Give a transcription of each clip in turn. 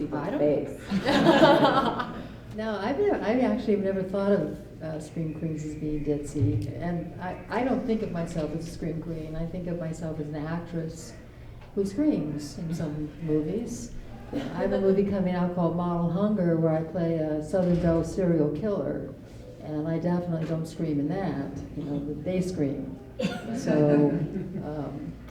people in the I face. No, I actually have never thought of scream queens as being ditzy, and I don't think of myself as a scream queen. I think of myself as an actress who screams in some movies. I have a movie coming out called Model Hunger where I play a Southern Belle serial killer, and I definitely don't scream in that. You know, they scream. So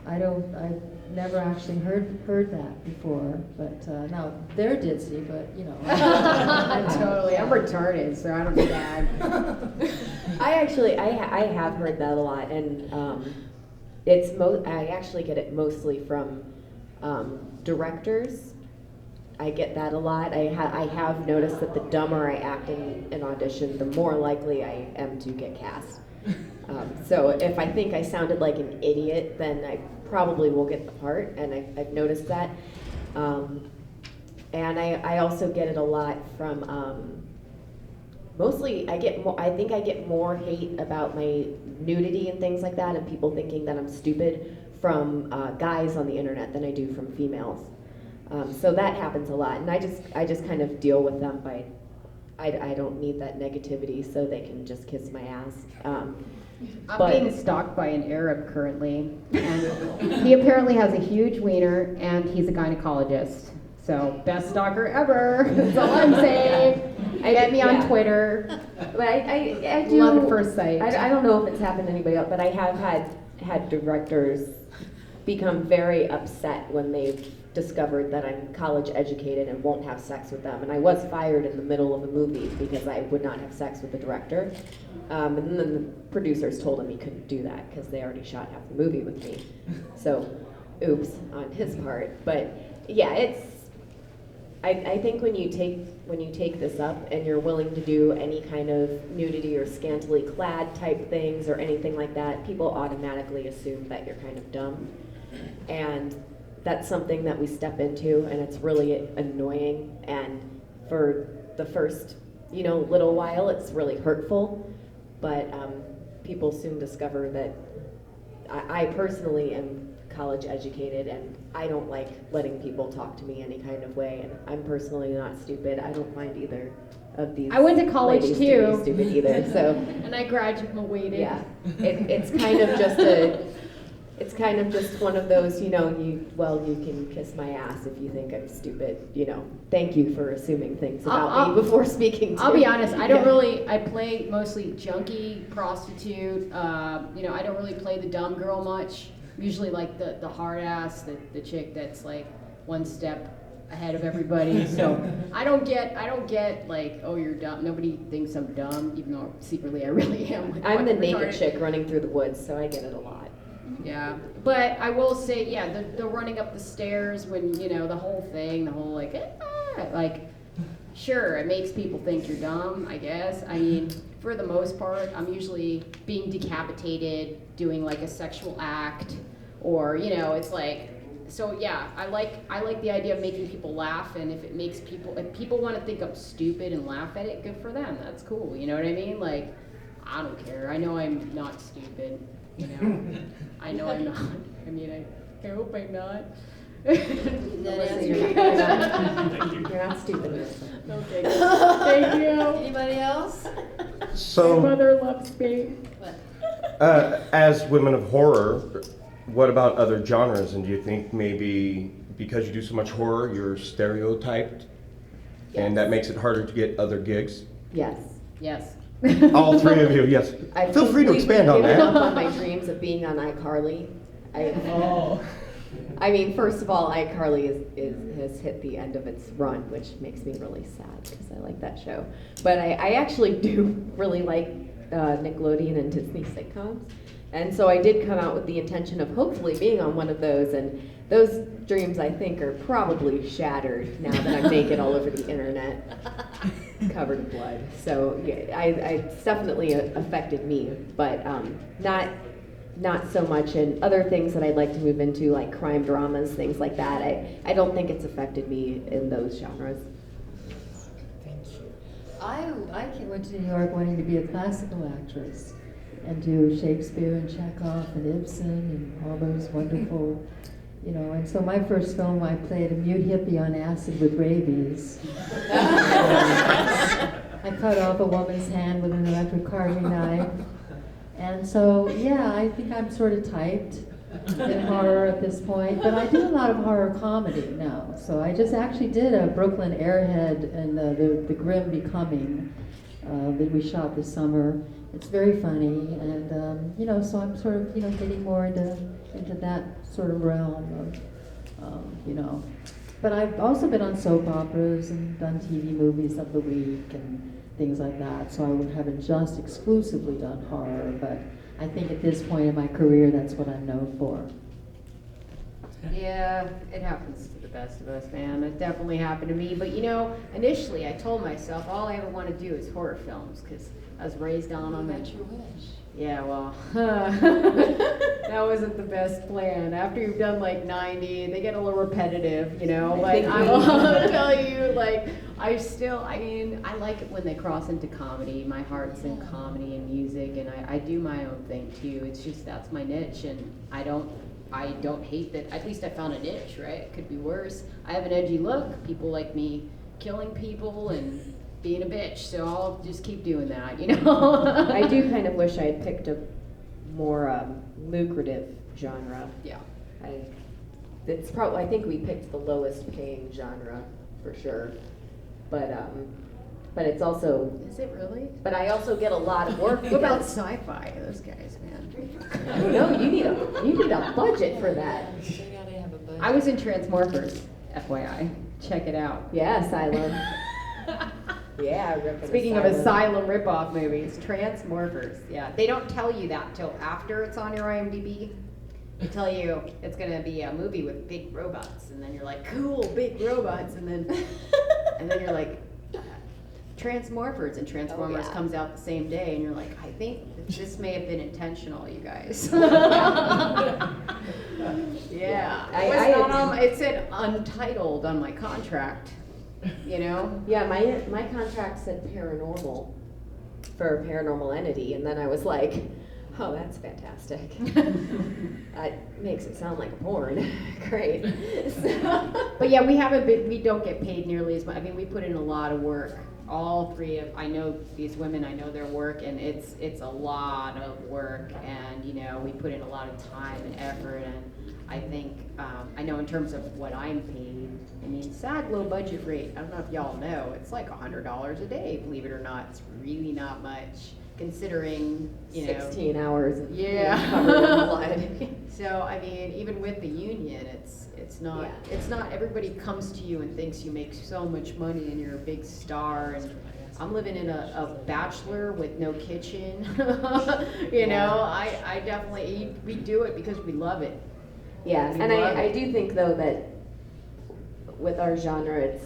I've never actually heard that before, but now they're ditzy, but you know. I'm retarded, so I don't do that. I have heard that a lot, and I actually get it mostly from directors. I get that a lot. I have noticed that the dumber I act in an audition, the more likely I am to get cast. So if I think I sounded like an idiot, then I probably will get the part, and I've noticed that. And I also get it a lot from, mostly I think I get more hate about my nudity and things like that, and people thinking that I'm stupid from guys on the internet than I do from females. So that happens a lot, and I just kind of deal with them by, I don't need that negativity, so they can just kiss my ass. I'm being stalked by an Arab currently, and he apparently has a huge wiener, and he's a gynecologist. So, best stalker ever. That's all I'm saying. Get me on Twitter. But I do. Love at first sight. I don't know if it's happened to anybody else, but I have had directors become very upset when they've discovered that I'm college educated and won't have sex with them. And I was fired in the middle of a movie because I would not have sex with the director. And then the producers told him he couldn't do that because they already shot half the movie with me. So, oops on his part. But yeah, I think when you take this up and you're willing to do any kind of nudity or scantily clad type things or anything like that, people automatically assume that you're kind of dumb. And that's something that we step into, and it's really annoying. And for the first, little while, it's really hurtful. But people soon discover that I personally am college educated, and I don't like letting people talk to me any kind of way. And I'm personally not stupid. I don't find either of these. I went to college ladies too. To be stupid either. So. And I graduated. Yeah, it's kind of just It's kind of just one of those, you can kiss my ass if you think I'm stupid, Thank you for assuming things about me before speaking to I'll be honest, I play mostly junkie, prostitute, I don't really play the dumb girl much. Usually like the hard ass, the chick that's like one step ahead of everybody. So I don't get like, oh, you're dumb. Nobody thinks I'm dumb, even though secretly I really am. I'm the naked chick running through the woods, so I get it a lot. Yeah, but I will say, the running up the stairs when, the whole thing, the whole sure, it makes people think you're dumb, I guess. I mean, for the most part, I'm usually being decapitated, doing like a sexual act, or, it's like, so yeah, I like the idea of making people laugh, and if people want to think I'm stupid and laugh at it, good for them, that's cool, you know what I mean? Like, I don't care, I know I'm not stupid. I know I'm not. I mean, I hope I'm not. You're not stupid. Okay. Thank you. Anybody else? So, my mother loves me. as women of horror, what about other genres? And do you think maybe because you do so much horror, you're stereotyped, and that makes it harder to get other gigs? Yes. Yes. All three of you, yes. Feel free to expand on that. I've given up on my dreams of being on iCarly. I mean, first of all, iCarly has hit the end of its run, which makes me really sad because I like that show. But I actually do really like Nickelodeon and Disney sitcoms. And so I did come out with the intention of hopefully being on one of those, and those dreams, I think, are probably shattered now that I'm naked all over the internet, covered in blood. So yeah, it's definitely affected me, but not so much in other things that I'd like to move into, like crime dramas, things like that. I don't think it's affected me in those genres. Thank you. I went to New York wanting to be a classical actress and do Shakespeare and Chekhov and Ibsen and all those wonderful You know, and so my first film, I played a mute hippie on acid with rabies. I cut off a woman's hand with an electric carving knife. And so, yeah, I think I'm sort of typed in horror at this point, but I do a lot of horror comedy now. So I just actually did a Brooklyn Airhead and the Grim Becoming that we shot this summer. It's very funny, and you know, so I'm sort of, you know, getting more into that sort of realm of, you know. But I've also been on soap operas and done TV movies of the week and things like that. So I haven't just exclusively done horror, but I think at this point in my career, that's what I'm known for. Yeah, it happens to the best of us, man. It definitely happened to me. But you know, initially I told myself all I ever want to do is horror films because I was raised on them. That's your wish. Yeah, well, that wasn't the best plan. After you've done like 90, they get a little repetitive, you know. But I will tell you, like, I mean, I like it when they cross into comedy. My heart's in comedy and music, and I do my own thing too. It's just that's my niche, and I don't hate that. At least I found a niche, right? It could be worse. I have an edgy look. People like me killing people and being a bitch, so I'll just keep doing that, you know? I do kind of wish I had picked a more lucrative genre. Yeah. I think we picked the lowest paying genre for sure, but it's also. Is it really? But I also get a lot of work. What about sci-fi? Those guys, man. I don't know. You need a budget for that. You gotta have a budget. I was in Transmorphers, FYI. Check it out. Yeah, Asylum. Yeah, Speaking of Asylum ripoff movies, Transmorphers. Yeah, they don't tell you that till after it's on your IMDb. They tell you it's gonna be a movie with big robots, and then you're like, cool, big robots, and then you're like, Transmorphers, and Transformers comes out the same day, and you're like, I think that this may have been intentional, you guys. Yeah, it said untitled on my contract. You know? Yeah, my contract said paranormal for a paranormal entity, and then I was like, oh, that's fantastic. That makes it sound like a porn. Great. But yeah, we don't get paid nearly as much. I mean, we put in a lot of work. All three of, I know these women, I know their work, and it's a lot of work, and you know, we put in a lot of time and effort, and I think, I know in terms of what I'm paid, I mean, SAG low budget rate, I don't know if y'all know, it's like $100 a day, believe it or not. It's really not much, considering, you know. 16 hours of yeah. covered in blood. So, I mean, even with the union, it's not, everybody comes to you and thinks you make so much money and you're a big star, and I'm living in a bachelor with no kitchen. You know, I definitely, we do it because we love it. Yeah, and I do think though that with our genre, it's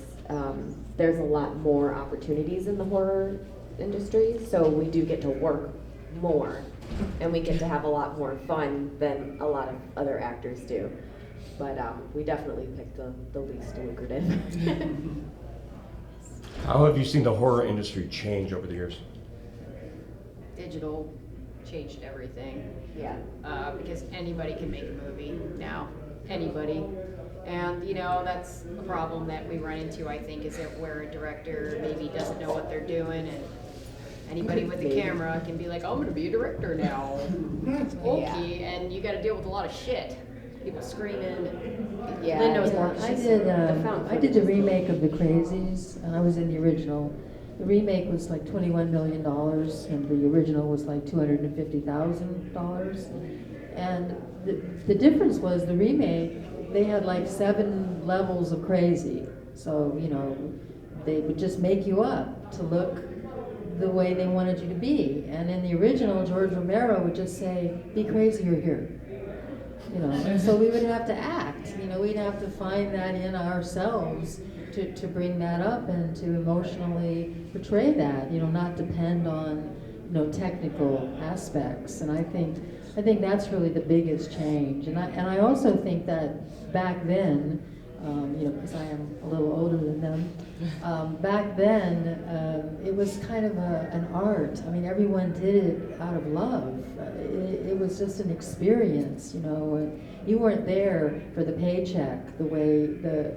there's a lot more opportunities in the horror industry, so we do get to work more, and we get to have a lot more fun than a lot of other actors do. But we definitely picked the least lucrative. How have you seen the horror industry change over the years? Digital changed everything. Yeah. Because anybody can make a movie now, anybody. And you know, that's the problem that we run into, I think, is that where a director maybe doesn't know what they're doing, and anybody with a camera can be like, I'm gonna be a director now. Okay, and you gotta deal with a lot of shit. People screaming. Yeah. Lynn knows more. I did the remake of The Crazies, and I was in the original. The remake was like $21 million, and the original was like $250,000. And the difference was the remake, they had like 7 levels of crazy. So, you know, they would just make you up to look the way they wanted you to be. And in the original, George Romero would just say, be crazy or here. You know, and so we would have to act. You know, we'd have to find that in ourselves to bring that up and to emotionally portray that. You know, not depend on, you know, technical aspects. And I think that's really the biggest change. And I also think that back then, you know, because I am a little older than them, back then it it was kind of an art. I mean, everyone did it out of love. It was just an experience, you know. And you weren't there for the paycheck the way the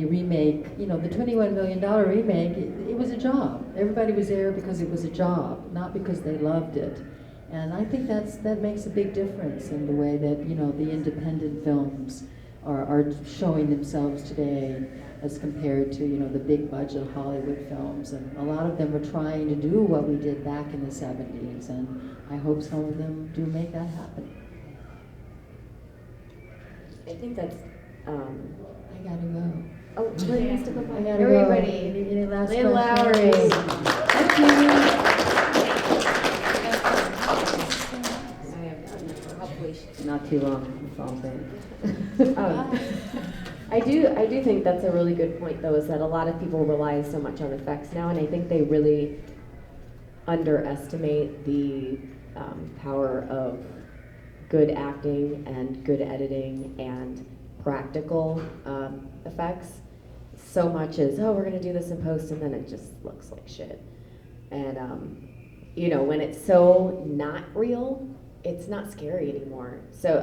remake, you know, the $21 million remake, it was a job. Everybody was there because it was a job, not because they loved it. And I think that makes a big difference in the way that, you know, the independent films are showing themselves today as compared to, you know, the big budget Hollywood films. And a lot of them are trying to do what we did back in the 70s, and I hope some of them do make that happen. I think that's, I gotta go. oh, Lynn has to go I by. gotta Everybody. go. Any last Lynn questions? Lowry. Thank you. Hopefully not too long, that's all I'm saying. I do think that's a really good point, though, is that a lot of people rely so much on effects now, and I think they really underestimate the power of good acting and good editing and practical effects. So much as, oh, we're going to do this in post, and then it just looks like shit. And, you know, when it's so not real, it's not scary anymore. So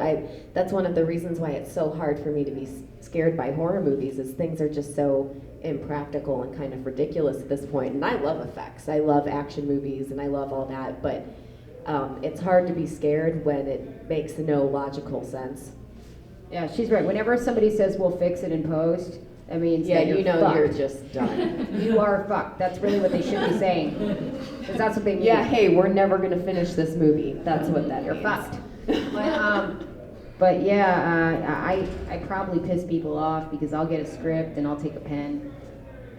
that's one of the reasons why it's so hard for me to be scared by horror movies, is things are just so impractical and kind of ridiculous at this point. And I love effects. I love action movies and I love all that, but it's hard to be scared when it makes no logical sense. Yeah, she's right. Whenever somebody says we'll fix it in post, that means Yeah, that you know fucked. you're just done. You are fucked. That's really what they should be saying. Because that's what they mean. Yeah, hey, we're never gonna finish this movie. That's what that You're means. fucked. But yeah, I probably piss people off because I'll get a script and I'll take a pen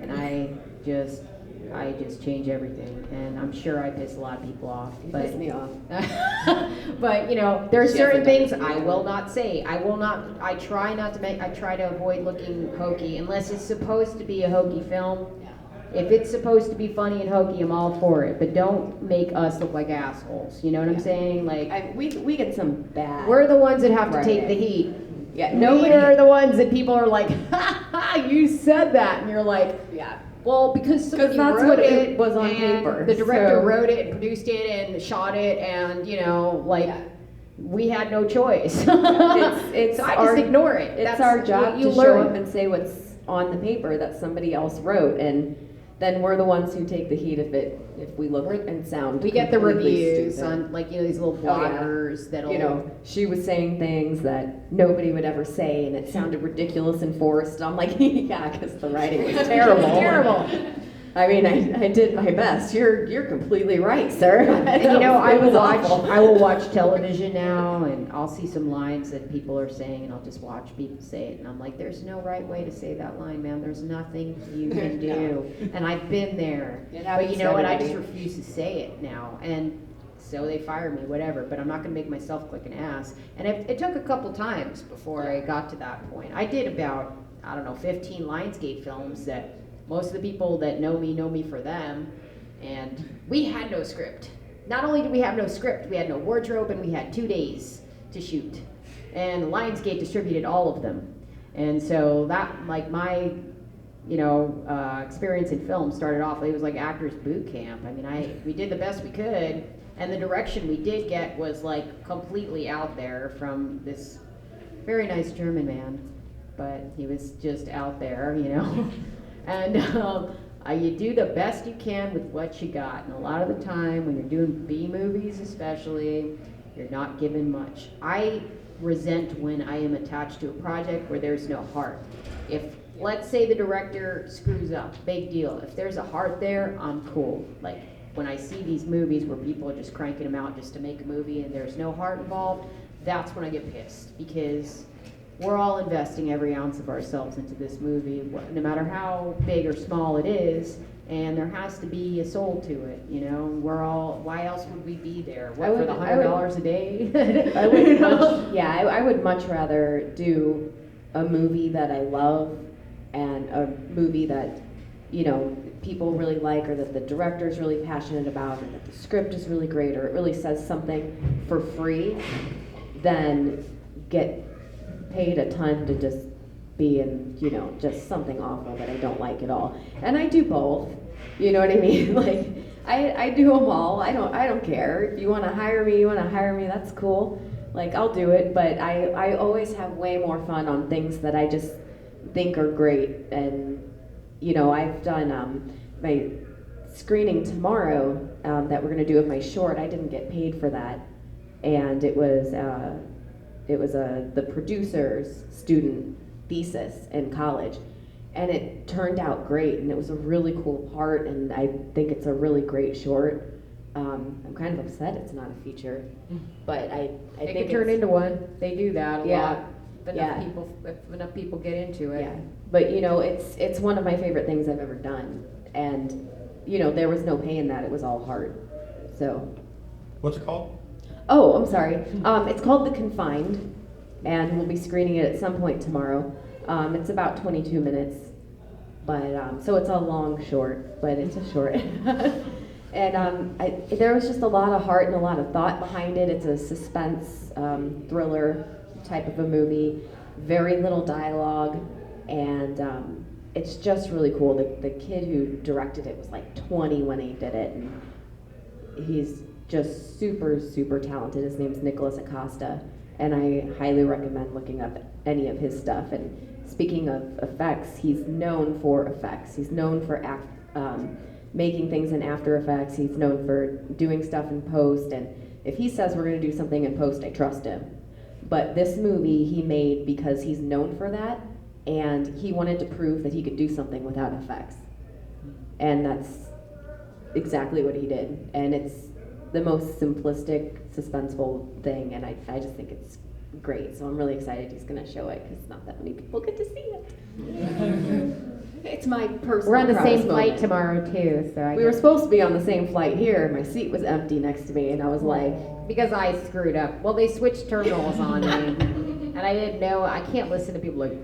and I just change everything, and I'm sure I piss a lot of people off. You But piss me off. but you know, there's She certain hasn't things I will not say. I try to avoid looking hokey unless it's supposed to be a hokey film. If it's supposed to be funny and hokey, I'm all for it. But don't make us look like assholes. You know what I'm saying? Like, We get some bad. we're the ones that have to take the Writing. heat. Yeah, We are the ones that people are like, ha ha, you said that, and you're like, Yeah. well, because somebody that's wrote what it it was on and paper, the director so- wrote it and produced it and shot it, and you know, like, Yeah. we had no choice. It's so I our- just ignore it. It's That's our what job you to show learn. up and say what's on the paper that somebody else wrote, and then we're the ones who take the heat if we look and sound. We get the completely reviews stupid. on, like, you know, these little Oh, yeah. bloggers that'll, You know, she was saying things that nobody would ever say, and it sounded ridiculous and forced. I'm like, yeah, because the writing was terrible. terrible. I mean, I did my best. You're completely right, sir. And you know, It was awful. I will watch television now, and I'll see some lines that people are saying, and I'll just watch people say it, and I'm like, there's no right way to say that line, man. There's nothing you can do. And I've been there. It But happens you to know what? I just everybody. refuse to say it now, and so they fire me, whatever. But I'm not going to make myself look like an ass. And it took a couple times before I got to that point. I did about, I don't know, 15 Lionsgate films that most of the people that know me for them, and we had no script. Not only did we have no script, we had no wardrobe, and we had 2 days to shoot. And Lionsgate distributed all of them. And so that, like, my, you know, experience in film started off, it was like actors boot camp. I mean, we did the best we could, and the direction we did get was like completely out there from this very nice German man, but he was just out there, you know. And you do the best you can with what you got. And a lot of the time, when you're doing B movies especially, you're not given much. I resent when I am attached to a project where there's no heart. If, let's say the director screws up, big deal. If there's a heart there, I'm cool. Like, when I see these movies where people are just cranking them out just to make a movie and there's no heart involved, that's when I get pissed, because we're all investing every ounce of ourselves into this movie, no matter how big or small it is, and there has to be a soul to it, you know? Why else would we be there? What, for the $100 a day? I would much rather do a movie that I love and a movie that, you know, people really like, or that the director's really passionate about, or that the script is really great, or it really says something for free, than get paid a ton to just be in, you know, just something awful that I don't like at all. And I do both, You know what I mean? Like, I do them all. I don't care. If you want to hire me, that's cool. Like, I'll do it, but I always have way more fun on things that I just think are great. And, you know, I've done my screening tomorrow that we're going to do of my short. I didn't get paid for that. And it was the producer's student thesis in college. And it turned out great, and it was a really cool part, and I think it's a really great short. I'm kind of upset it's not a feature, but I It think could turn it's, into one. They do that a Yeah. lot. Yeah. If enough people get into it. yeah. But you know, it's one of my favorite things I've ever done, and you know, there was no pay in that. It was all heart. So, What's it called? oh, I'm sorry. It's called The Confined, and we'll be screening it at some point tomorrow. It's about 22 minutes, but so it's a long short, but it's a short. And there was just a lot of heart and a lot of thought behind it. It's a suspense thriller type of a movie, very little dialogue, and it's just really cool. The kid who directed it was like 20 when he did it, and he's just super, super talented. His name's Nicholas Acosta, and I highly recommend looking up any of his stuff. And speaking of effects, he's known for effects. He's known for making things in After Effects. He's known for doing stuff in post, and if he says we're going to do something in post, I trust him. But this movie he made because he's known for that, and he wanted to prove that he could do something without effects. And that's exactly what he did. And it's the most simplistic, suspenseful thing, and I just think it's great. So I'm really excited he's going to show it, because not that many people get to see it. It's my personal We're on the proudest same flight moment. tomorrow too, so We were supposed to be on the same flight here. My seat was empty next to me, and I was like, because I screwed up. Well, they switched terminals on me, and I didn't know. I can't listen to people like,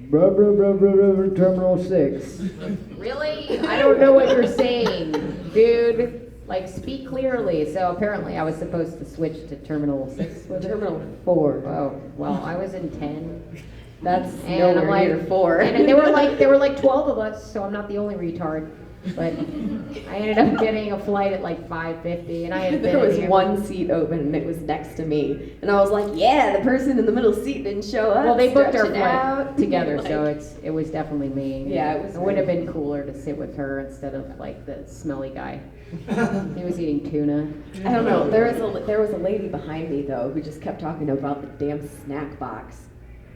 blah, blah, blah, blah, blah, Terminal 6. Really? I don't know what you're saying, dude. Like, speak clearly. So apparently I was supposed to switch to Terminal 6. Was it? Terminal 4. Oh, well, I was in 10. That's And I'm nowhere like, near 4. and there were like 12 of us, so I'm not the only retard. But I ended up getting a flight at like 5:50, and I had There been was here. one seat open, and it was next to me. And I was like, yeah, the person in the middle seat didn't show up. Well, they booked our stretching flight out. together, so Like, it was definitely me. Yeah, it was It would have very been cooler to sit with her instead of like the smelly guy. He was eating tuna. I don't know. There was a lady behind me, though, who just kept talking about the damn snack box.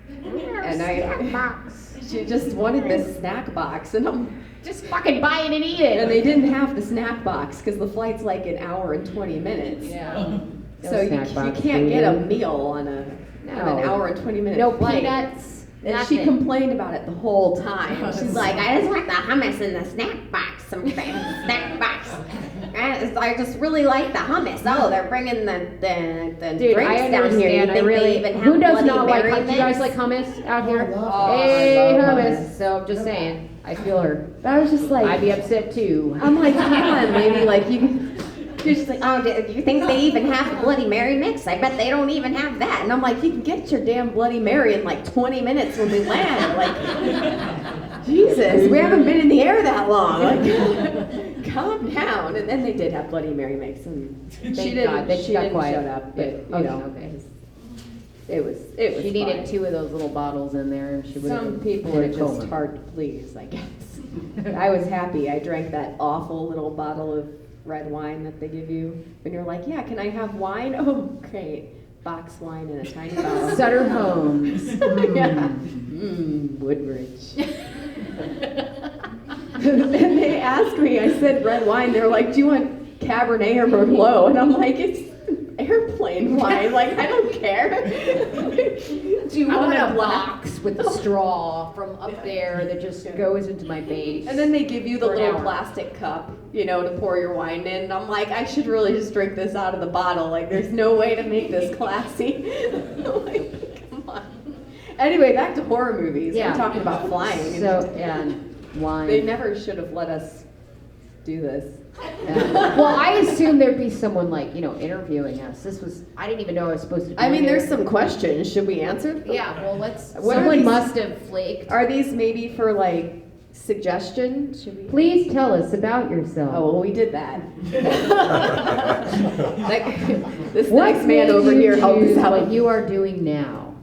And she just wanted this snack box, and I'm Just fucking buy it and eat it. and they didn't have the snack box because the flight's like an hour and 20 minutes. Yeah. So you can't get a meal on an hour and 20 minute No flight. peanuts. And nothing. she complained about it the whole time. She's like, I just want the hummus in the snack box, some snack box. I just really like the hummus. Oh, they're bringing the Dude, drinks I down here. You understand. I think really. they even have Who does Bloody not like? Mary Do you guys mix? like hummus out here? love Hey, hummus. hummus. So I'm just saying. I feel her. but I was just like, I'd be upset too. I'm like, come on, lady, like you. You're just like, oh, do you think they even have the Bloody Mary mix? I bet they don't even have that. And I'm like, you can get your damn Bloody Mary in like 20 minutes when we land. Like, Jesus, we haven't been in the air that long. Like, calm down. And then they did have Bloody Mary mix, and Thank she didn't. God, then she she got didn't quiet. shut up, but you Oh, know, okay. it was. She needed fine. 2 of those little bottles in there, and she would have Some been people in are a just coma. hard to please, I guess. I was happy. I drank that awful little bottle of red wine that they give you. And you're like, yeah, can I have wine? Oh, great. Box wine in a tiny bottle. Sutter Homes. Yeah. Woodbridge. And they asked me, I said red wine. They're like, do you want Cabernet or Merlot? And I'm like, it's airplane wine. Like, I don't care. Do you I want want a a box with a straw from up there that just goes into my face. And then they give you the For an little hour. plastic cup, you know, to pour your wine in. And I'm like, I should really just drink this out of the bottle. Like, there's no way to make this classy. Like, come on. Anyway, back to horror movies. Yeah. We're talking about flying. So, and wine. They never should have let us do this. Well, I assumed there'd be someone like, interviewing us. I didn't even know I was supposed to be I mean, here. there's some questions. Should we answer them? Yeah, well, What are someone these- must have flaked. Are these maybe for, like, Suggestion? Should we? Please tell us about yourself. Oh, well, we did that. This What next made man over you here helped choose us out. what you are doing now?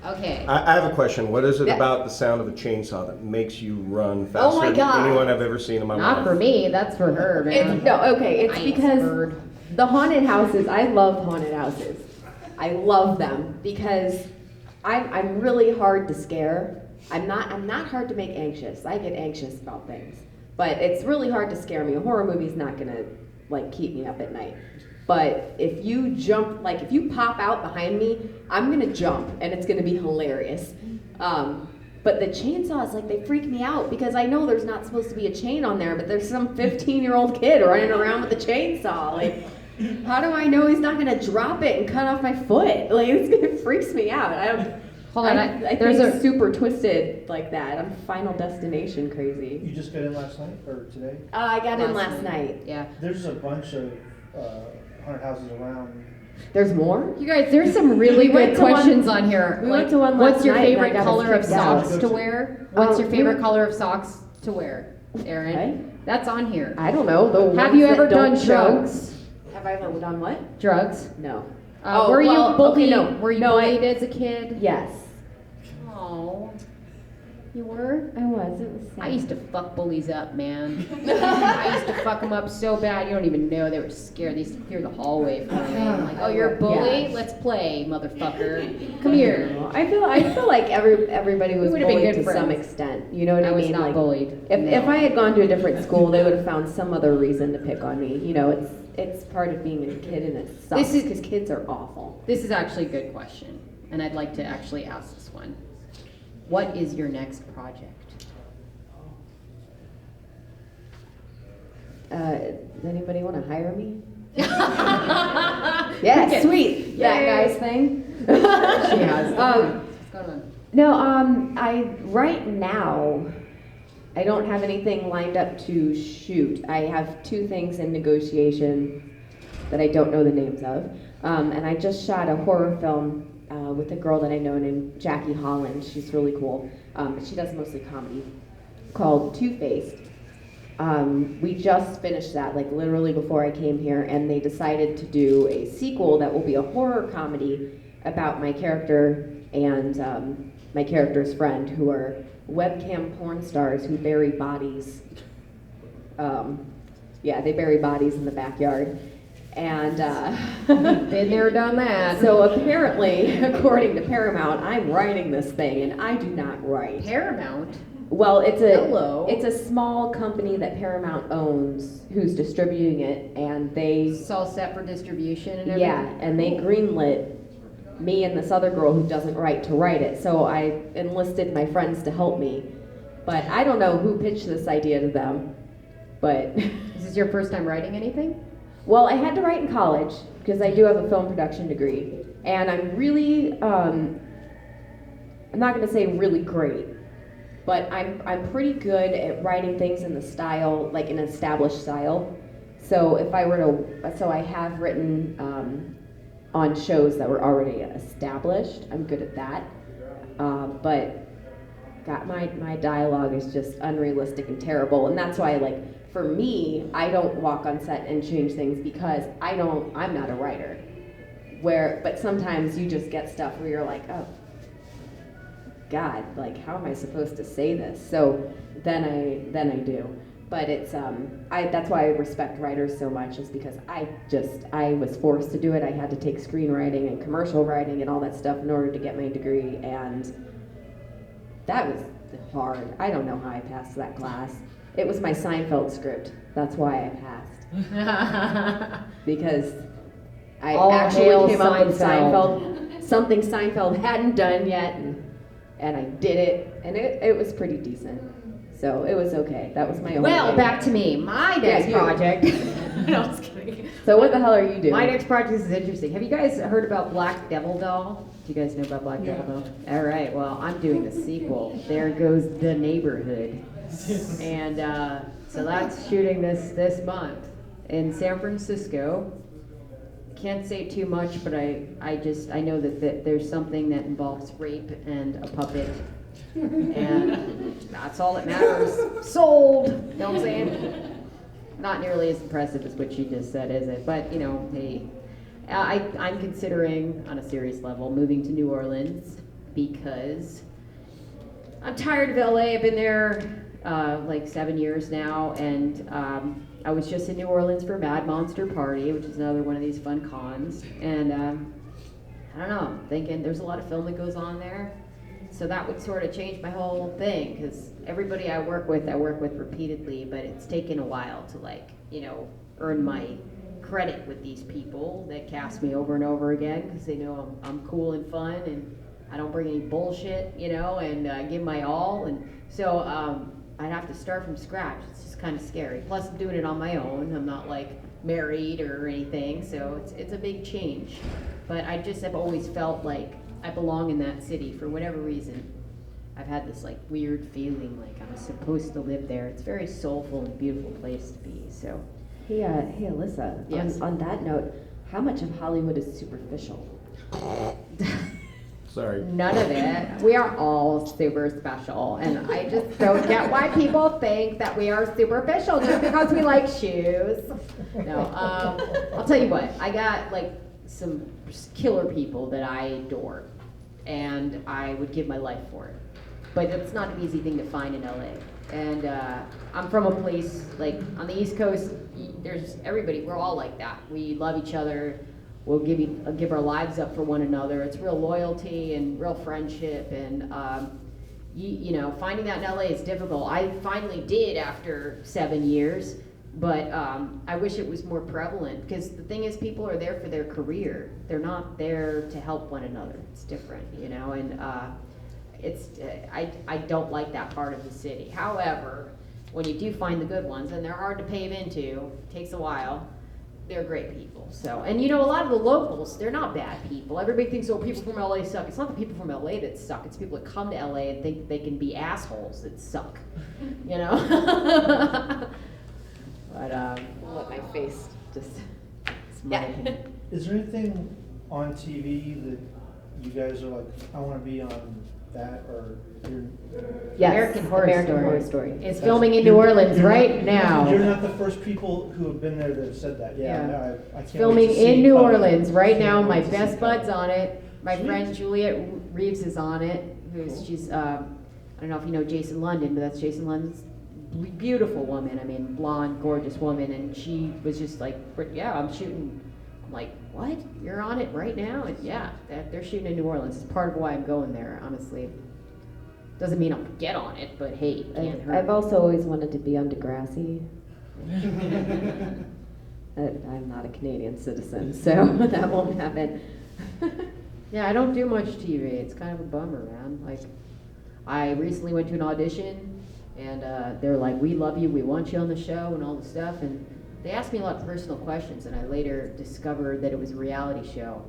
Okay. I have a question. What is it Yeah. about the sound of a chainsaw that makes you run faster Oh my than God. anyone I've ever seen in my life? Not for me, that's for her, man. It's, no, okay, it's I because heard. the haunted houses, I love haunted houses. I love them because I'm really hard to scare. I'm not hard to make anxious. I get anxious about things. But it's really hard to scare me. A horror movie's not gonna like keep me up at night. But if you jump, like if you pop out behind me, I'm gonna jump and it's gonna be hilarious. But the chainsaws, like they freak me out because I know there's not supposed to be a chain on there, but there's some 15-year-old kid running around with a chainsaw. Like, how do I know he's not gonna drop it and cut off my foot? Like, it freaks me out. Hold on, I there's think a- super twisted like that. I'm Final Destination crazy. You just got in last night or today? I got in last night. Yeah. There's a bunch of haunted houses around. There's more? You guys, there's some really We went good to one- questions on here. we went to one last what's your night and I favorite got us color of kicked out. socks to wear? What's your we favorite were- color of socks to wear, Erin? Okay. That's on here. I don't know. The Have ones you that ever don't done show. drugs? Have I ever done what? Drugs? No. Were you well, bullied? okay, no. Were you No, bullied as a kid? Yes. Oh, you were? I was. It was sad. I used to fuck bullies up, man. I used to fuck them up so bad, you don't even know. They were scared. They used to clear the hallway for me. I'm like, oh, you're a bully? Yeah. Let's play, motherfucker. Come here. I feel like everybody was would've been bullied good to some friends. extent. You know what I I was mean? not like, bullied. If No. I had gone to a different school, they would have found some other reason to pick on me. You know, it's part of being a kid and it sucks This is- because kids are awful. This is actually a good question, and I'd like to actually ask this one. What is your next project? Does anybody want to hire me? Yeah, Okay. sweet. That Yay. guy's thing. She has. Um, What's going on? No, right now, I don't have anything lined up to shoot. I have 2 things in negotiation that I don't know the names of. And I just shot a horror film with a girl that I know named Jackie Holland. She's really cool. But she does mostly comedy, called Two-Faced. We just finished that, like literally before I came here, and they decided to do a sequel that will be a horror comedy about my character and my character's friend, who are webcam porn stars who bury bodies. They bury bodies in the backyard. And Been there, done that. so apparently, according to Paramount, I'm writing this thing, and I do not write. Paramount. Well, Hello. it's a small company that Paramount owns who's distributing it, and they It's all set for distribution and everything. yeah, and they greenlit me and this other girl who doesn't write to write it. So I enlisted my friends to help me, but I don't know who pitched this idea to them. But Is this your first time writing anything? well, I had to write in college because I do have a film production degree, and I'm really I'm not going to say really great. But I'm pretty good at writing things in the style, like an established style. So if I were to, so I have written on shows that were already established. I'm good at that. But God, my dialogue is just unrealistic and terrible, and that's why, like, for me, I don't walk on set and change things because I'm not a writer. But sometimes you just get stuff where you're like, oh, God, like, how am I supposed to say this? So then I do. But it's that's why I respect writers so much, is because I was forced to do it. I had to take screenwriting and commercial writing and all that stuff in order to get my degree, and that was hard. I don't know how I passed that class. It was my Seinfeld script. That's why I passed. Because I All actually hail came up with Seinfeld. something Seinfeld hadn't done yet, and I did it, and it was pretty decent. So it was okay. That was my only Well, thing. back to me. My next you. project. No, I was kidding. So what the hell are you doing? My next project is interesting. Have you guys heard about Black Devil Doll? Do you guys know about Black Devil Doll? All right. Well, I'm doing the sequel. There Goes the Neighborhood, and so that's shooting this month in San Francisco. Can't say too much, but I know that there's something that involves rape and a puppet And that's all that matters. Sold! You know what I'm saying? Not nearly as impressive as what she just said, is it? But, you know, hey, I'm considering, on a serious level, moving to New Orleans because I'm tired of LA. I've been there like 7 years now, and I was just in New Orleans for Mad Monster Party, which is another one of these fun cons. And I don't know, I'm thinking there's a lot of film that goes on there. So that would sort of change my whole thing, because everybody I work with repeatedly, but it's taken a while to, like, you know, earn my credit with these people that cast me over and over again, because they know I'm cool and fun, and I don't bring any bullshit, you know, and give my all. And so I'd have to start from scratch. It's just kind of scary. Plus, I'm doing it on my own. I'm not, like, married or anything, so it's a big change. But I just have always felt like I belong in that city for whatever reason. I've had this like weird feeling like I'm supposed to live there. It's a very soulful and beautiful place to be. So, Hey, Elissa. Yes. On that note, how much of Hollywood is superficial? Sorry. none of it. We are all super special, and I just don't get why people think that we are superficial just because we like shoes. No, I'll tell you what. I got like some killer people that I adore, and I would give my life for it. But it's not an easy thing to find in LA. And I'm from a place like on the East Coast. There's everybody. We're all like that. We love each other. We'll give our lives up for one another. It's real loyalty and real friendship. And you know, finding that in LA is difficult. I finally did after 7 years. But I wish it was more prevalent, because the thing is, people are there for their career. They're not there to help one another. It's different, you know, and I don't like that part of the city. However, when you do find the good ones, and they're hard to pave into, takes a while, they're great people. So, and you know, a lot of the locals, they're not bad people. Everybody thinks, oh, people from LA suck. It's not the people from LA that suck. It's people that come to LA and think they can be assholes that suck, you know? But Let my face just. yeah. Is there anything on TV that you guys are like, I want to be on that, or you're? Yes, American Horror Story. It's filming in New Orleans right now. You're not the first people who have been there that have said that. Yeah, Yeah. no, I can't Filming wait to see in New how- Orleans right can't now. wait My to see best how- bud's on it. My Sweet. friend Juliet Reeves is on it. She's I don't know if you know Jason London, but that's Jason London's beautiful woman. I mean, blonde, gorgeous woman, and she was just like, yeah, I'm shooting. I'm like, what? You're on it right now? And yeah, they're shooting in New Orleans. It's part of why I'm going there, honestly. Doesn't mean I'll get on it, but hey, can't hurt. I've also always wanted to be on Degrassi. I'm not a Canadian citizen, so that won't happen. Yeah, I don't do much TV. It's kind of a bummer, man. Like, I recently went to an audition, and they're like, we love you, we want you on the show, and all the stuff. And they asked me a lot of personal questions, and I later discovered that it was a reality show.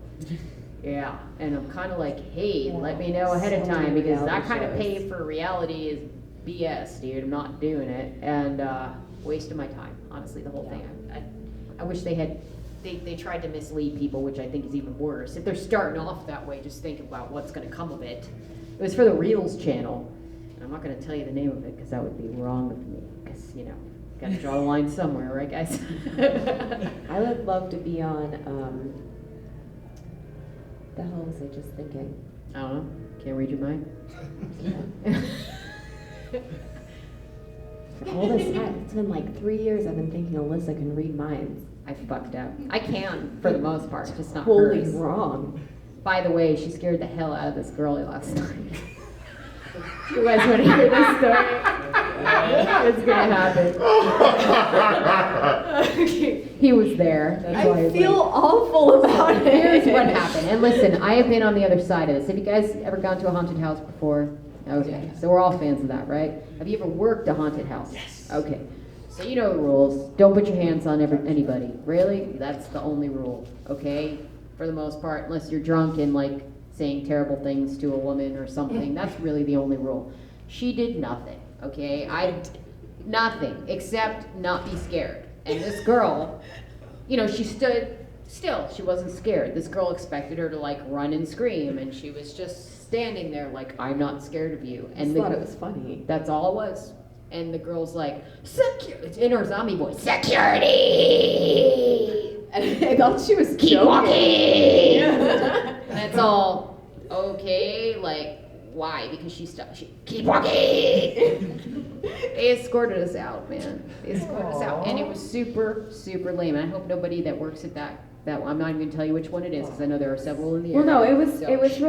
Yeah, and I'm kind of like, hey, let me know ahead of So time, many because that reality kind of shows. pay for reality is BS, dude. I'm not doing it, and wasting my time, honestly, the whole thing. I wish they tried to mislead people, which I think is even worse. If they're starting off that way, just think about what's going to come of it. It was for the Reels channel. And I'm not going to tell you the name of it, because that would be wrong of me, because, you know, got to draw the line somewhere, right, guys? I would love to be on. The hell was I just thinking? I don't know. Can't read your mind. For all this time, it's been like 3 years I've been thinking Elissa can read minds. I fucked up. I can, for the most part, just not Totally hers. wrong. By the way, she scared the hell out of this girlie last night. You guys want to hear this story? It's gonna happen. He was there. That's why I feel awful about it. Here's what happened. And listen, I have been on the other side of this. Have you guys ever gone to a haunted house before? Okay, so we're all fans of that, right? Have you ever worked a haunted house? Yes. Okay, so you know the rules. Don't put your hands on anybody. Really? That's the only rule, okay? For the most part, unless you're drunk and like saying terrible things to a woman or something. That's really the only rule. She did nothing, okay? Nothing, except not be scared. And this girl, you know, she stood still. She wasn't scared. This girl expected her to like run and scream, and she was just standing there like, I'm not scared of you. I And thought it was funny. that's all it was. And the girl's like, security, in her zombie voice, security! And I thought she was Keep joking. walking! And it's all, okay, like, why? Because she keep walking! They escorted us out, man. They escorted us out. And it was super, super lame. And I hope nobody that works at that I'm not even gonna tell you which one it is, because I know there are several in the area. Well, no, it was So- it was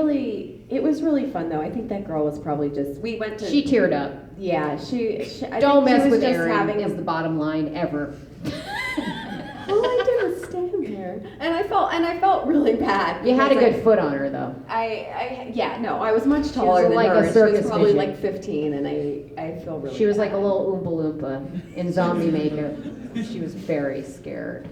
really fun though. I think that girl was probably just, we went to, She teared up. yeah, she I Don't think she mess was with just Erin having is the bottom line ever. Well, I didn't stand there, and I felt really bad. You had a because good foot on her though. yeah, no, I was much taller than like a her. She circus was probably midget. like 15, and I feel really. She was like a bad. little Oompa Loompa in zombie makeup. She was very scared.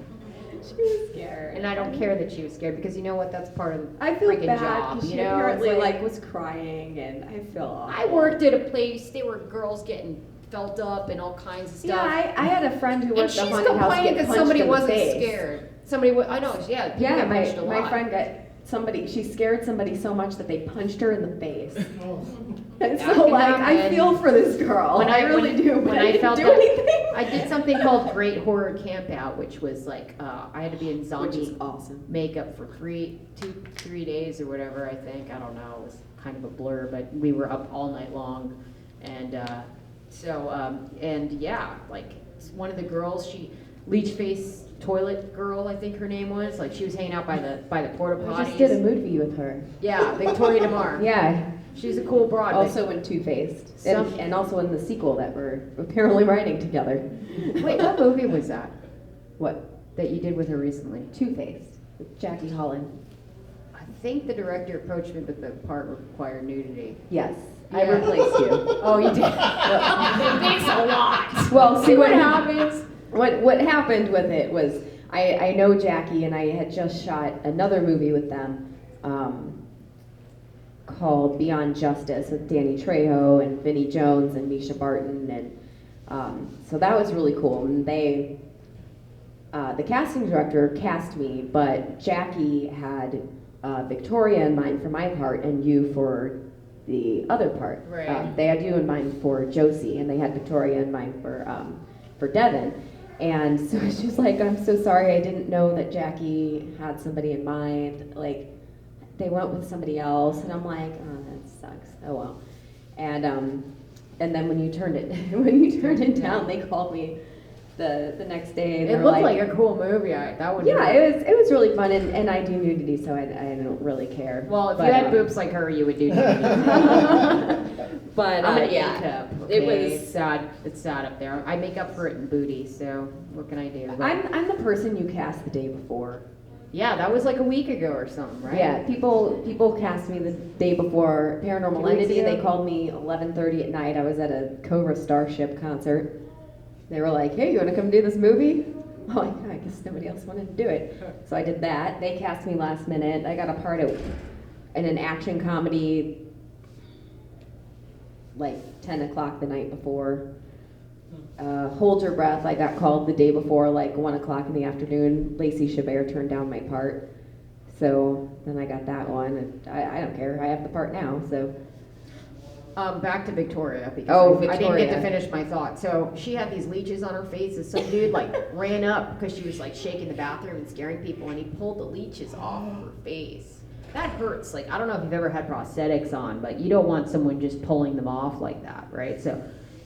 She was scared, And I don't care that she was scared, because you know what? That's part of the I feel freaking bad job. because You she know? apparently It's like was crying, and I feel awful. I worked at a place. There were girls getting felt up and all kinds of stuff. Yeah, I had a friend who and worked she's at the haunted house complaining get because punched somebody in the wasn't face. scared. Somebody was. I know. Yeah. People Yeah, get punched a my lot. friend got somebody. She scared somebody so much that they punched her in the face. And That so can like I happen. feel for this girl. I really do. But when I I didn't felt do that, anything. I did something called Great Horror Camp Out, which was like I had to be in Which is zombie awesome. makeup for 3 days or whatever. I think I don't know. It was kind of a blur, but we were up all night long, and and yeah, like one of the girls, she leech face toilet girl, I think her name was. Like she was hanging out by the porta potties. I just did a movie with her. Yeah, Victoria DeMar. Yeah. She's a cool broad. Also in Two-Faced, Some- and also in the sequel that we're apparently writing together. Wait, what movie was that What? that you did with her recently? Two-Faced with Jackie Holland. I think the director approached me, but the part required nudity. Yes, I Yeah. replaced you. Oh, you did. Thanks a lot. Well, See what happens. What happened with it was I know Jackie, and I had just shot another movie with them called Beyond Justice with Danny Trejo and Vinnie Jones and Misha Barton, and so that was really cool. And they the casting director cast me, but Jackie had Victoria in mind for my part and you for the other part. Right. They had you in mind for Josie, and they had Victoria in mind for Devin. And so she was like, I'm so sorry, I didn't know that Jackie had somebody in mind. Like, they went with somebody else. And I'm like, oh, that sucks. Oh, well. And then when you turned it down, they called me the next day. And It they're looked like a cool movie. That would. yeah, it was really fun, and I do nudity, so I don't really care. Well, if But, you had boobs like her, you would do nudity. But I'm an yeah, A-cup. it Okay? was. It's sad. It's sad up there. I make up for it in booty. So what can I do? But- I'm the person you cast the day before. yeah, that was like a week ago or something, right? Yeah, people cast me the day before Paranormal 2 weeks Entity. ago? They called me 11:30 at night. I was at a Cobra Starship concert. They were like, "Hey, you want to come do this movie?" I'm like, I guess nobody else wanted to do it, so I did that. They cast me last minute. I got a part in an action comedy, like 10 o'clock the night before. Hold Your Breath, I got called the day before, like 1 o'clock in the afternoon. Lacey Chabert turned down my part. So then I got that one, and I don't care. I have the part now, so. Back to Victoria, because Oh, I didn't get to Victoria. finish my thought. So she had these leeches on her face, and some dude like ran up because she was like shaking the bathroom and scaring people, and he pulled the leeches off of her face. That hurts. Like, I don't know if you've ever had prosthetics on, but you don't want someone just pulling them off like that, right? So,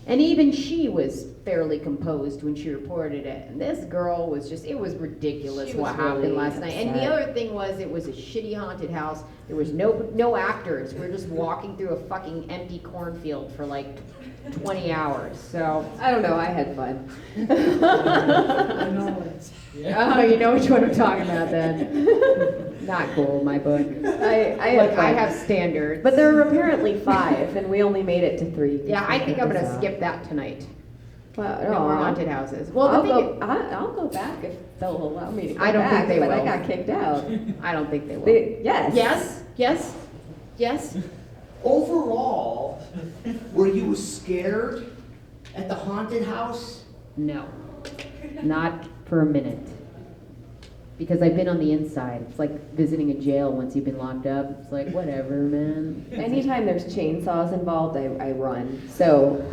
and even she was fairly composed when she reported it. And this girl was just, it was ridiculous She what was happened really last night. And the upset. other thing was, it was a shitty haunted house. There was no actors. We were just walking through a fucking empty cornfield for like 20 hours. So, I don't know, I had fun. oh, you know which one I'm talking about then. Not cool in my book. I had Look, I fun. have standards. But there were apparently 5, and we only made it to 3. yeah, I think I'm gonna skip that tonight. Well, No more haunted houses. Well, the I'll go back if they'll allow me to go I don't think back, they but I will. got kicked out. I don't think they will. Yes. Yes. Overall, were you scared at the haunted house? No, not for a minute. because I've been on the inside. It's like visiting a jail once you've been locked up. It's like, whatever, man. Anytime there's chainsaws involved, I run. So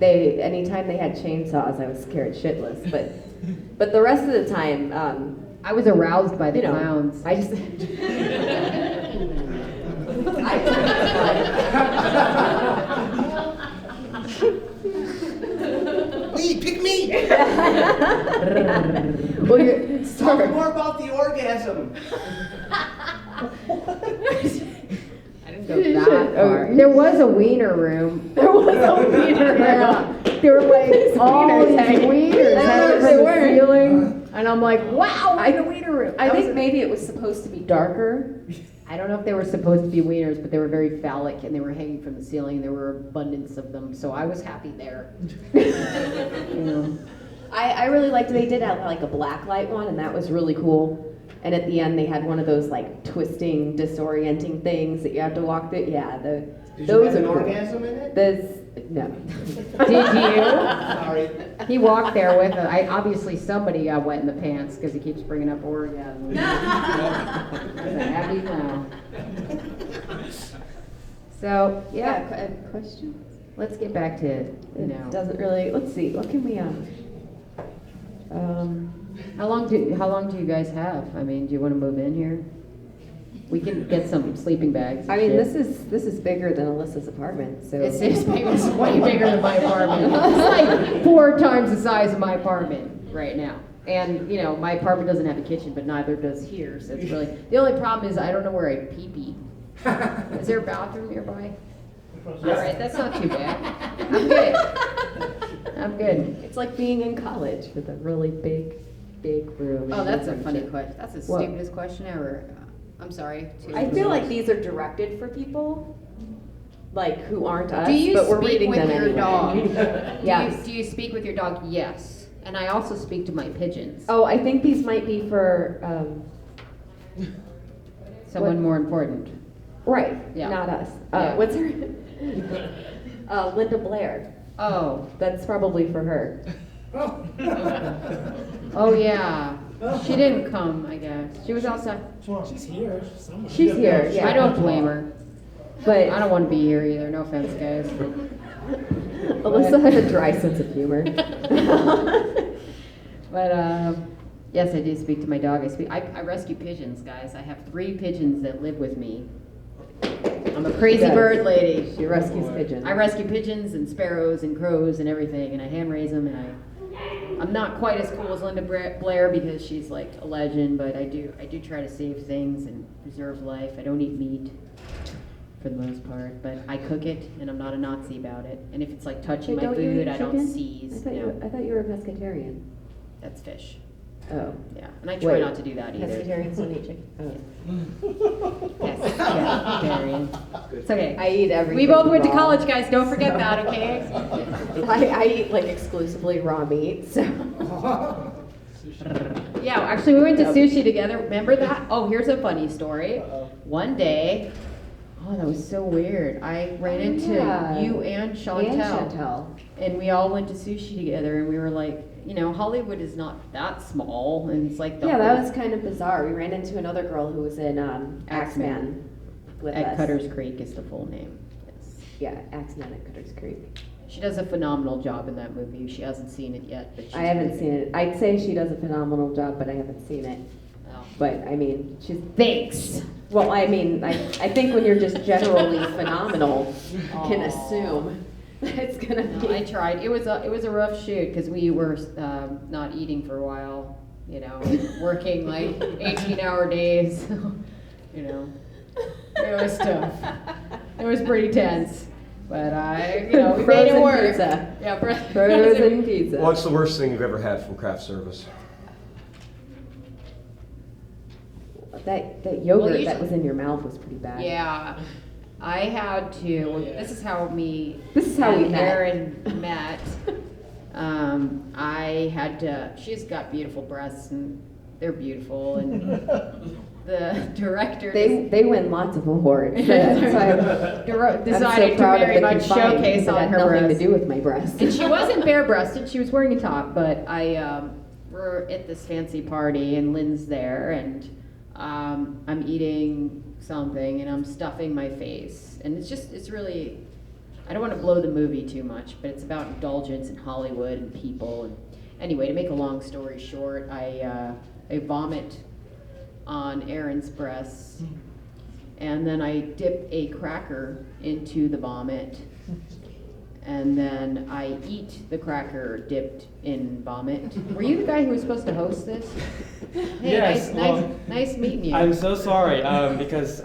anytime they had chainsaws, I was scared shitless. But the rest of the time, I was aroused by the you know, clowns. I just. Me, pick me! Well, you're Talk more about the orgasm. I didn't go that far. There was a wiener room. There was a wiener Yeah. There were like all these wieners hanging from the ceiling. And I'm like, wow, we're in a wiener room. I think maybe it was supposed to be darker. I don't know if they were supposed to be wieners, but they were very phallic and they were hanging from the ceiling and there were abundance of them. So I was happy there. You know. I really liked they did have like a black light one, and that was really cool. And at the end, they had one of those like twisting, disorienting things that you have to walk through. Yeah, Did you those have an are cool. orgasm in it? No. Did you? Sorry. He walked there with it. Obviously somebody got wet in the pants because he keeps bringing up orgasm. I was a happy clown. So yeah, Questions? let's get back to It doesn't really. Let's see. What can we How long do you guys have? I mean, do you want to move in here? We can get some sleeping bags. and I mean, shit. this is bigger than Alyssa's apartment. So It's way bigger than my apartment. It's like 4 times the size of my apartment right now. And, you know, my apartment doesn't have a kitchen, but neither does here. So it's really, the only problem is I don't know where I pee. Is there a bathroom nearby? All right, that's not too bad. I'm good. I'm good. it's like being in college with a really big room. Oh, and that's a different funny shit. question. That's the What? stupidest question ever. I'm sorry. I feel like these are directed for people, like who aren't us, Do you but we're speak reading with them your anyway. dog? Yes. Do you speak with your dog? Yes. And I also speak to my pigeons. Oh, I think these might be for Someone what- more important. right, Yeah. not us. Yeah. What's her? Linda Blair. Oh. That's probably for her. Oh yeah. She didn't come, I guess. She was outside. She's here. Somewhere. She's here. Yeah. I don't blame her. But I don't want to be here either. No offense, guys. Alyssa has a dry sense of humor. But yes, I do speak to my dog. I rescue pigeons, guys. I have 3 pigeons that live with me. I'm a crazy Yes. bird lady. She rescues pigeons. I rescue pigeons and sparrows and crows and everything, and I hand raise them. And I'm not quite as cool as Linda Blair because she's like a legend, but I do try to save things and preserve life. I don't eat meat for the most part, but I cook it, and I'm not a Nazi about it. And if it's like touching Wait, my don't you food, eat I don't chicken? seize. I thought you were a pescatarian. That's fish. Oh. Yeah, and I try Wait, not to do that either. Pescatarians don't eat chicken. Oh. Yes, yeah, vegetarian. It's okay. I eat everything. We both went to raw. college, guys. Don't forget that, okay? I eat like exclusively raw meat. So. Yeah, actually, we went to sushi together. Remember that? Oh, here's a funny story. One day, oh, that was so weird. I ran into yeah. you and Chantel, and we all went to sushi together, and we were like, you know, Hollywood is not that small, and it's like the Yeah, that whole- was kind of bizarre. We ran into another girl who was in Axeman with at us. Cutter's Creek is the full name. Yes. Yeah, Axeman at Cutter's Creek. She does a phenomenal job in that movie. She hasn't seen it yet, but she's I haven't seen it. I'd say she does a phenomenal job, but I haven't seen it. Oh. But I mean, she's. Thanks. Well, I mean, I think when you're just generally phenomenal, you can assume that it's gonna be. No, I tried. It was a rough shoot because we were not eating for a while. You know, working like 18-hour days. You know, it was tough. It was pretty tense. But we made it Frozen work. pizza. Yeah, Frozen pizza. What's the worst thing you've ever had from craft service? That yogurt Well, that was in your mouth was pretty bad. Yeah, I had to. This is how me. This is how we and met. Erin met. I had to. She's got beautiful breasts, and they're beautiful. And the director They win lots of awards. So that's why I'm decided so proud to very of the much Confined showcase because it on had her nothing breasts. to do with my breasts. And she wasn't bare-breasted. She was wearing a top, but we're at this fancy party and Lynn's there and I'm eating something and I'm stuffing my face. And it's really, I don't want to blow the movie too much, but it's about indulgence in Hollywood and people. And anyway, to make a long story short, I vomit on Erin's breasts, and then I dip a cracker into the vomit, and then I eat the cracker dipped in vomit. Were you the guy who was supposed to host this? Hey, Yes, nice meeting you. I'm so sorry because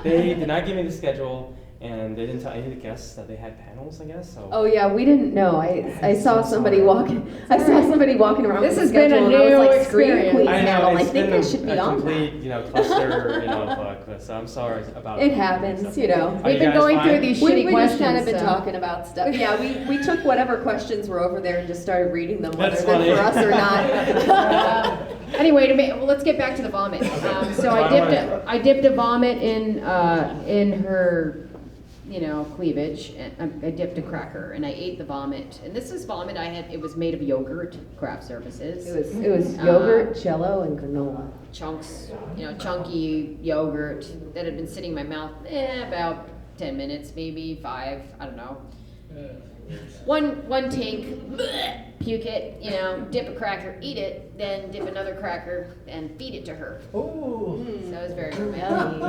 they did not give me the schedule and they didn't tell any of the guests that they had panels, I guess. So. Oh yeah, we didn't know. I saw somebody walking. I saw somebody walking around. This with has a been a schedule, and I was new like, experience. Scream Queen I know, panel. I it's think been I should be a on complete, that. cluster, so I'm sorry about It happens, you know. Are We've you been guys going fine? through these shitty We questions. just kind of been so. talking about stuff. Yeah, we took whatever questions were over there and just started reading them, whether That's they're funny. for us or not. Anyway, well, let's get back to the vomit. So I dipped a vomit in her, cleavage. And I dipped a cracker and I ate the vomit. And this is vomit I had. It was made of yogurt, craft services. It was yogurt, Jello, and granola. Chunks, chunky yogurt that had been sitting in my mouth about 10 minutes, maybe 5. I don't know. One take, puke it, dip a cracker, eat it, then dip another cracker and feed it to her. Oh. So it was very romantic.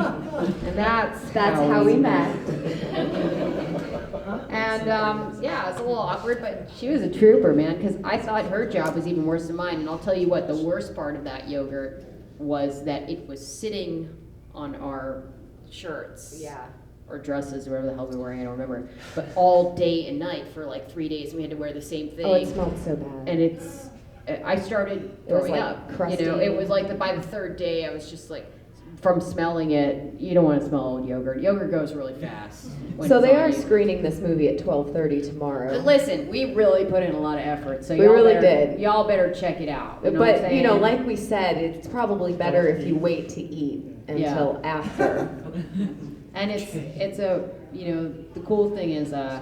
And that's how we met. And it's a little awkward, but she was a trooper, man, because I thought her job was even worse than mine. And I'll tell you what, the worst part of that yogurt was that it was sitting on our shirts. Yeah. Or dresses, or whatever the hell we were wearing, I don't remember. But all day and night for like 3 days, we had to wear the same thing. Oh, it smelled so bad. And I started It was throwing like up. crusty. It was like by the 3rd day, I was just like, from smelling it, you don't want to smell old yogurt. Yogurt goes really fast. when So it's they on are you. screening this movie at 12:30 tomorrow. But listen, we really put in a lot of effort, so We y'all really better, did. Y'all better check it out. You know what I'm But saying? like we said, it's probably better if you wait to eat until after. And it's a the cool thing is the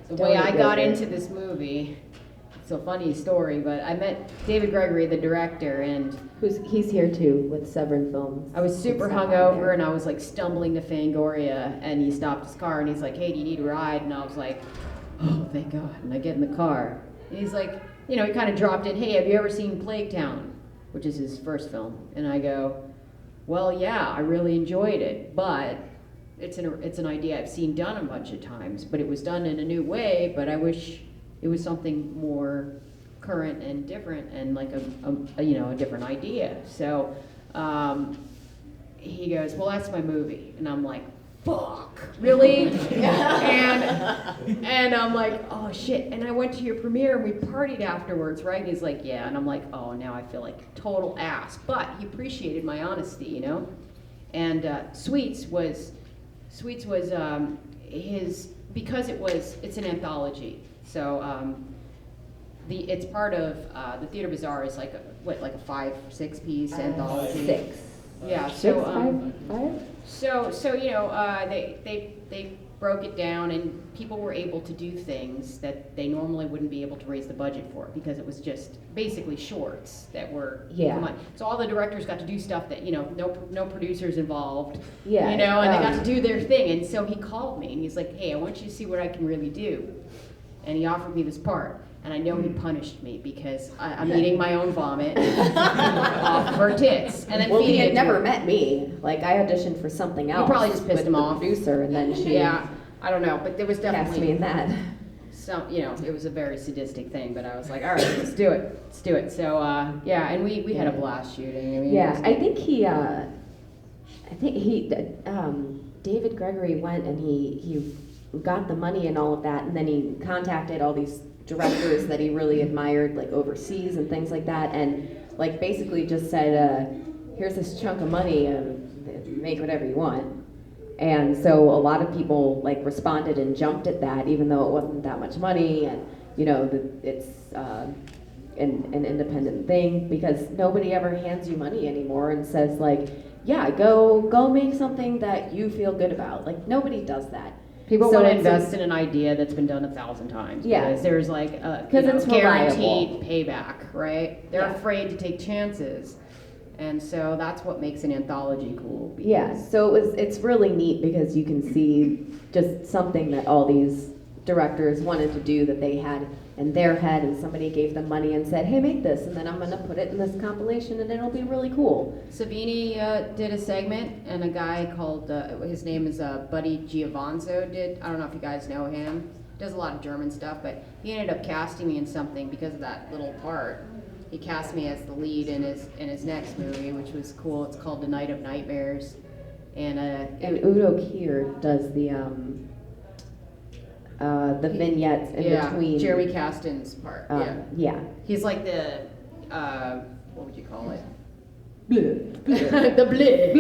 Don't way I eat got yogurt. into this movie. It's a funny story, but I met David Gregory, the director, and He's here too with Severin Films. I was super Stop by hungover there. and I was like stumbling to Fangoria, and he stopped his car and he's like, "Hey, do you need a ride?" And I was like, "Oh, thank God!" And I get in the car, and he's like, he kind of dropped in, "Hey, have you ever seen Plague Town?" which is his first film, and I go, "Well, yeah, I really enjoyed it, but it's an idea I've seen done a bunch of times, but it was done in a new way, but I wish it was something more current and different and like a different idea." So he goes, "Well, that's my movie," and I'm like, "Fuck, really?" and I'm like, "Oh shit!" And I went to your premiere and we partied afterwards, right? And he's like, "Yeah," and I'm like, "Oh, now I feel like total ass," but he appreciated my honesty, And Sweets was his, because it's an anthology. So it's part of the Theater Bazaar is like a 5-6 piece anthology. 6. Yeah. Six, So five? so they broke it down, and people were able to do things that they normally wouldn't be able to raise the budget for, because it was just basically shorts that were Yeah. So all the directors got to do stuff that no producers involved. Yeah, And they got to do their thing. And so he called me and he's like, "Hey, I want you to see what I can really do." And he offered me this part. And I know he punished me because I'm eating my own vomit off of her tits. And then Well, he feeding it had to never her. met me. Like, I auditioned for something else. probably just pissed with him the off. producer, and then she Yeah, I don't know, but there was cast definitely me in that. some, it was a very sadistic thing, but I was like, all right, let's do it. So, and we had a blast shooting. I mean, Yeah, I think David Gregory went and he got the money and all of that, and then he contacted all these directors that he really admired, like overseas and things like that, and like basically just said, here's this chunk of money and make whatever you want. And so a lot of people like responded and jumped at that, even though it wasn't that much money, and it's an independent thing, because nobody ever hands you money anymore and says like, yeah, go make something that you feel good about. Like, nobody does that. People So want to it's invest in an idea that's been done 1,000 times. Yeah. Because there's like a 'Cause it's guaranteed payback, right? They're Yeah. afraid to take chances. And so that's what makes an anthology cool. Yeah, so it's really neat because you can see just something that all these directors wanted to do that they had in their head, and somebody gave them money and said, hey, make this, and then I'm gonna put it in this compilation and it'll be really cool. Savini did a segment, and a guy called, his name is Buddy Giovanzo did, I don't know if you guys know him, does a lot of German stuff, but he ended up casting me in something because of that little part. He cast me as the lead in his next movie, which was cool. It's called The Night of Nightmares. And Udo Kier does the vignettes in between. Jeremy Kasten's part. Yeah. He's like the, what would you call it? Bleh. The bleh.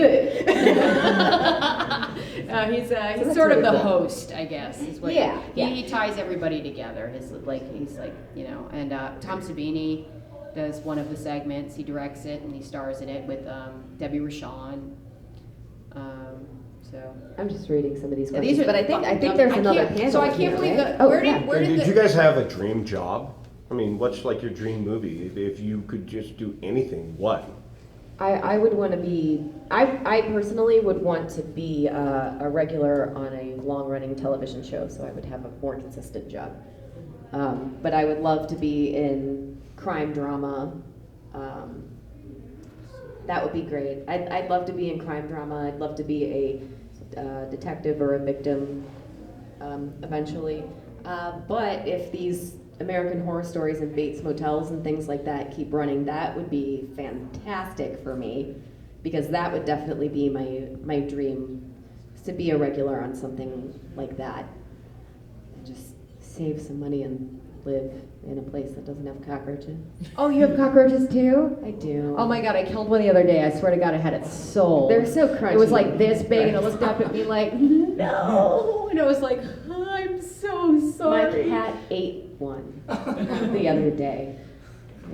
He's that's sort of really the cool. host, I guess. Is what Yeah, yeah. He ties everybody together. He's like, and Tom Savini does one of the segments. He directs it and he stars in it with Debbie Rochon. So I'm just reading some of these Yeah, questions, these are but I fucking think dumb. there's I another can't- panel so I can't here, believe right? that- where yeah. did- where Did the- you guys have a dream job? I mean, what's like your dream movie? If you could just do anything, what? I would want to be, I personally would want to be a regular on a long-running television show, so I would have a more consistent job. But I would love to be in crime drama. That would be great. I'd love to be in crime drama. I'd love to be a detective or a victim eventually. But if these American Horror Stories and Bates Motels and things like that keep running, that would be fantastic for me, because that would definitely be my dream, is to be a regular on something like that and just save some money and live in a place that doesn't have cockroaches. Oh, you have cockroaches too? I do. Oh my god, I killed one the other day. I swear to God, I had it sold. They're so crunchy. It was like this big, and it looked up at me like, no. And it was like, I'm so My sorry. cat ate one the other day.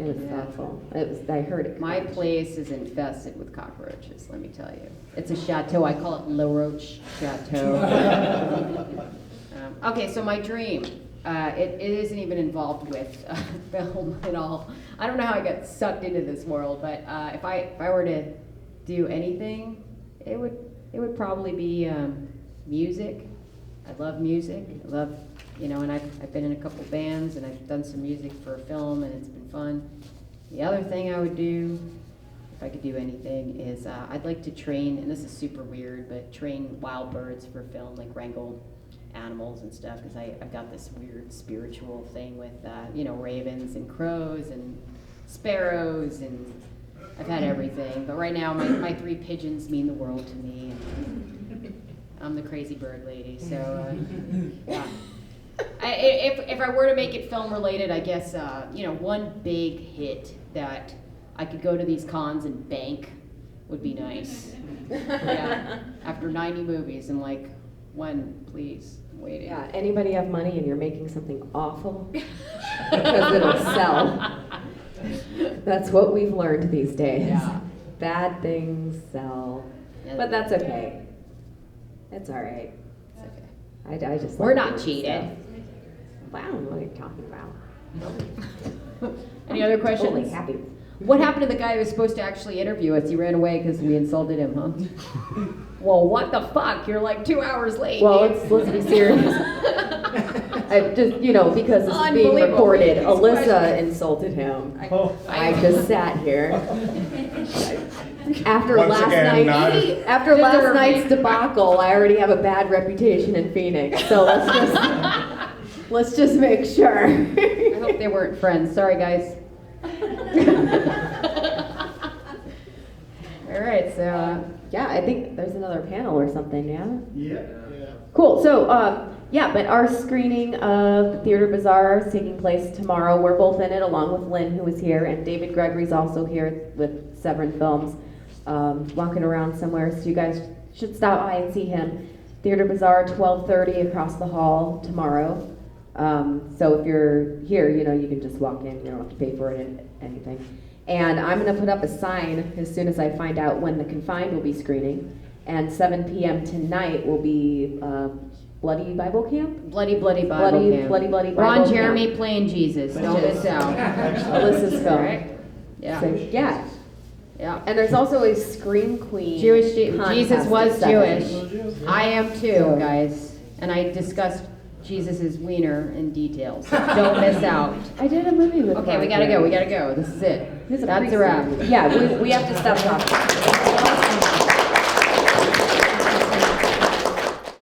It was awful. I heard it. My crunch. place is infested with cockroaches, let me tell you. It's a chateau. I call it La Roche Chateau. Okay, so my dream. It isn't even involved with film at all. I don't know how I got sucked into this world, but if I were to do anything, it would probably be music. I love music. I love, and I've been in a couple bands, and I've done some music for a film, and it's been fun. The other thing I would do, if I could do anything, is I'd like to train, and this is super weird, but train wild birds for film, like wrangle animals and stuff, because I've got this weird spiritual thing with, ravens and crows and sparrows, and I've had everything. But right now, my 3 pigeons mean the world to me. And I'm the crazy bird lady, so yeah. If I were to make it film related, I guess one big hit that I could go to these cons and bank would be nice. Yeah. After 90 movies, I'm like, one, please. I'm waiting. Yeah, anybody have money and you're making something awful? Because it'll sell. That's what we've learned these days. Yeah. Bad things sell. But that's okay. It's all right. It's okay. I just We're like not doing cheated. stuff. Well, I don't know what you're talking about. Any other questions? Totally happy. What happened to the guy who was supposed to actually interview us? He ran away because we insulted him, huh? Well, what the fuck? You're like 2 hours late. Well, dude. let's be serious. I just, because this is being Unbelievable. recorded, These Elissa questions. insulted him. Oh. I just sat here. After Once last again, not- night, after last night's debacle, I already have a bad reputation in Phoenix. So let's just make sure. I hope they weren't friends. Sorry, guys. All right, so Yeah, I think there's another panel or something. Yeah. Yeah. Cool. So, but our screening of the Theater Bazaar is taking place tomorrow. We're both in it, along with Lynn, who is here, and David Gregory's also here with Severin Films, walking around somewhere. So you guys should stop by and see him. Theater Bazaar, 12:30 across the hall tomorrow. So if you're here, you can just walk in. You don't have to pay for it or anything. And I'm going to put up a sign as soon as I find out when The Confined will be screening. And 7 p.m. tonight will be Bloody Bible Camp? Bloody Bible Camp. Bloody Ron Bible Jeremy Camp. playing Jesus. Don't miss out. Elissa's film. Right? Yeah. So, yeah. Yeah. And there's also a Scream Queen. Jesus contest was at 7. Jewish. I am too, guys. And I discussed Jesus' wiener in detail. So don't miss out. I did a movie with Okay, Ron we gotta go. Jeremy. We gotta go. This is it. He's a That's priest. a wrap. Yeah, we have to stop talking.